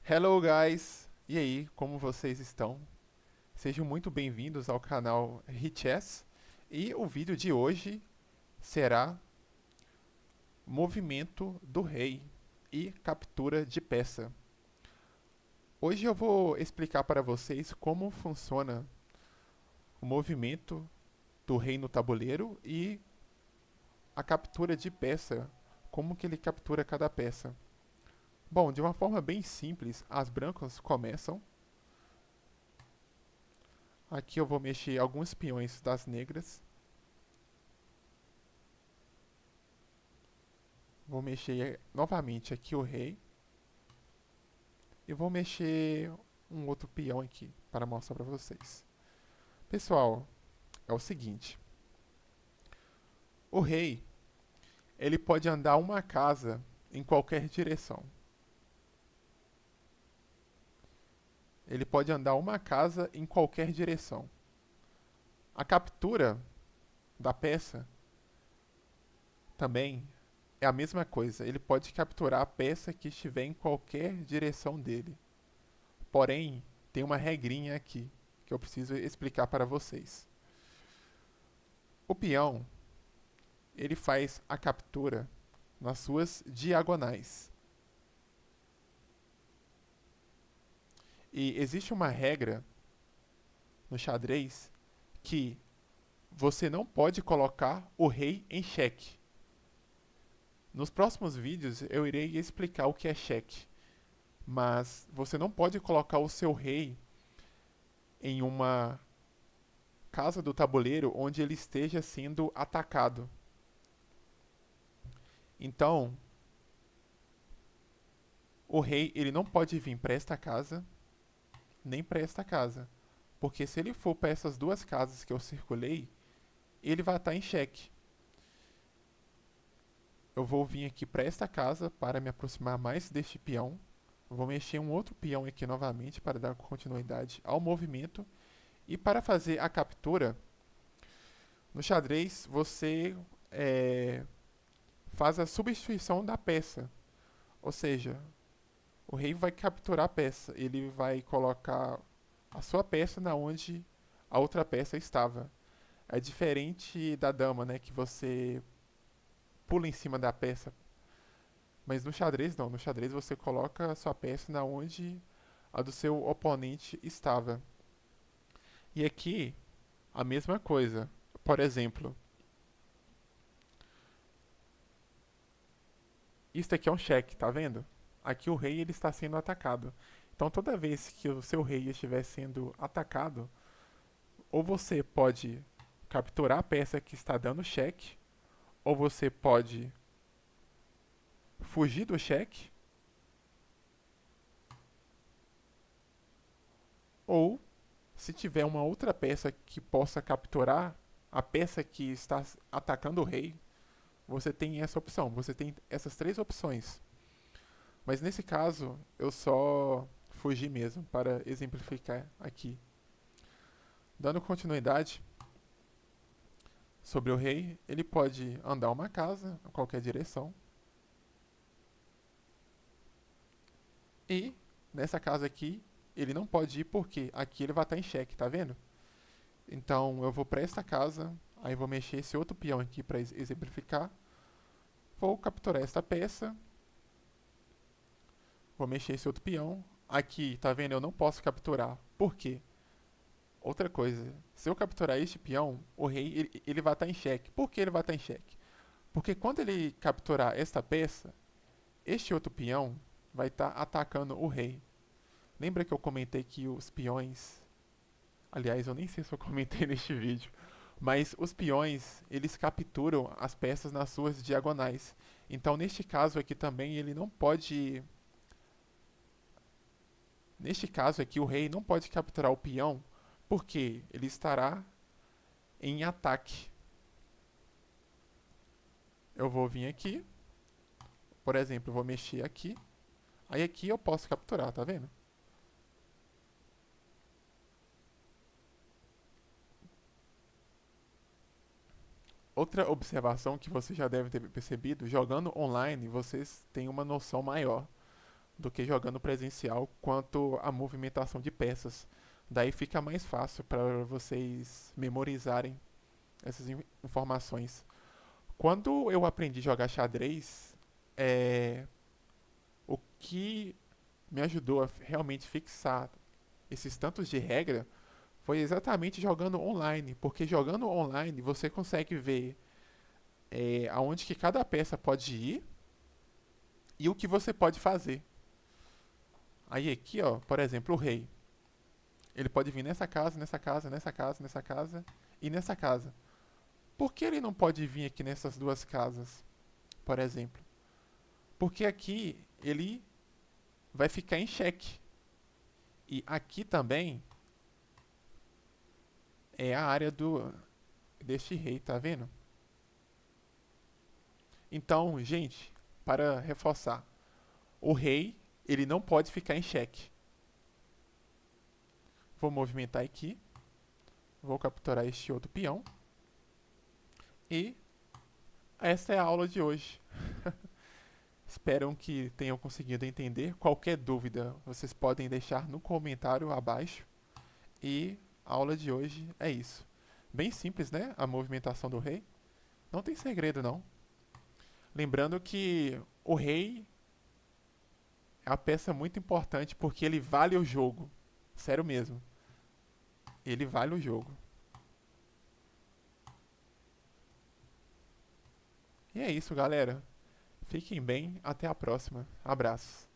Hello guys! E aí, como vocês estão? Sejam muito bem-vindos ao canal Richess. E o vídeo de hoje será Movimento do Rei e Captura de Peça. Hoje eu vou explicar para vocês como funciona o movimento do rei no tabuleiro e a captura de peça, como que ele captura cada peça. Bom, de uma forma bem simples, as brancas começam. Aqui eu vou mexer alguns peões das negras. Vou mexer novamente aqui o rei. E vou mexer um outro peão aqui para mostrar para vocês. Pessoal, é o seguinte. O rei, ele pode andar uma casa em qualquer direção. Ele pode andar uma casa em qualquer direção. A captura da peça também é a mesma coisa. Ele pode capturar a peça que estiver em qualquer direção dele. Porém, tem uma regrinha aqui que eu preciso explicar para vocês. O peão, ele faz a captura nas suas diagonais. E existe uma regra no xadrez que você não pode colocar o rei em xeque. Nos próximos vídeos eu irei explicar o que é xeque, mas você não pode colocar o seu rei em uma casa do tabuleiro onde ele esteja sendo atacado. Então, o rei ele não pode vir para esta casa, nem para esta casa, porque se ele for para essas duas casas que eu circulei, ele vai estar em xeque. Eu vou vir aqui para esta casa para me aproximar mais deste peão. Vou mexer um outro peão aqui novamente para dar continuidade ao movimento. E para fazer a captura, no xadrez você faz a substituição da peça. Ou seja, o rei vai capturar a peça. Ele vai colocar a sua peça na onde a outra peça estava. É diferente da dama, né? Que você pula em cima da peça. Mas no xadrez não. No xadrez você coloca a sua peça na onde a do seu oponente estava. E aqui a mesma coisa. Por exemplo, isto aqui é um cheque, tá vendo? Aqui o rei ele está sendo atacado. Então toda vez que o seu rei estiver sendo atacado, ou você pode capturar a peça que está dando cheque, ou você pode fugir do cheque, ou se tiver uma outra peça que possa capturar a peça que está atacando o rei, você tem essa opção. Você tem essas três opções. Mas nesse caso, eu só fugi mesmo para exemplificar aqui. Dando continuidade sobre o rei, ele pode andar uma casa em qualquer direção. E nessa casa aqui, ele não pode ir porque aqui ele vai estar em xeque, tá vendo? Então eu vou para esta casa, aí vou mexer esse outro peão aqui para exemplificar. Vou capturar esta peça, vou mexer esse outro peão. Aqui, tá vendo? Eu não posso capturar. Por quê? Outra coisa, se eu capturar este peão, o rei ele vai estar em xeque. Por que ele vai estar em xeque? Porque quando ele capturar esta peça, este outro peão vai estar atacando o rei. Lembra que eu comentei que os peões. Aliás, eu nem sei se eu comentei neste vídeo. Mas os peões, eles capturam as peças nas suas diagonais. Então, neste caso aqui também, ele não pode. Neste caso aqui, o rei não pode capturar o peão, porque ele estará em ataque. Eu vou vir aqui, por exemplo, eu vou mexer aqui. Aí aqui eu posso capturar, tá vendo? Outra observação que você já deve ter percebido, jogando online vocês têm uma noção maior. do que jogando presencial quanto à movimentação de peças. Daí fica mais fácil para vocês memorizarem essas informações. Quando eu aprendi a jogar xadrez, o que me ajudou a realmente fixar esses tantos de regra foi exatamente jogando online, porque jogando online você consegue ver aonde que cada peça pode ir e o que você pode fazer. Aí aqui, ó, por exemplo, o rei. Ele pode vir nessa casa, nessa casa, nessa casa, nessa casa e nessa casa. Por que ele não pode vir aqui nessas duas casas, por exemplo? Porque aqui ele vai ficar em xeque. E aqui também é a área deste rei, tá vendo? Então, gente, para reforçar, o rei ele não pode ficar em xeque. Vou movimentar aqui, vou capturar este outro peão e esta é a aula de hoje. Espero que tenham conseguido entender. Qualquer dúvida, vocês podem deixar no comentário abaixo. E a aula de hoje é isso. Bem simples, né? A movimentação do rei. Não tem segredo, não. Lembrando que o rei é uma peça muito importante porque ele vale o jogo. Sério mesmo. Ele vale o jogo. E é isso, galera. Fiquem bem. Até a próxima. Abraços.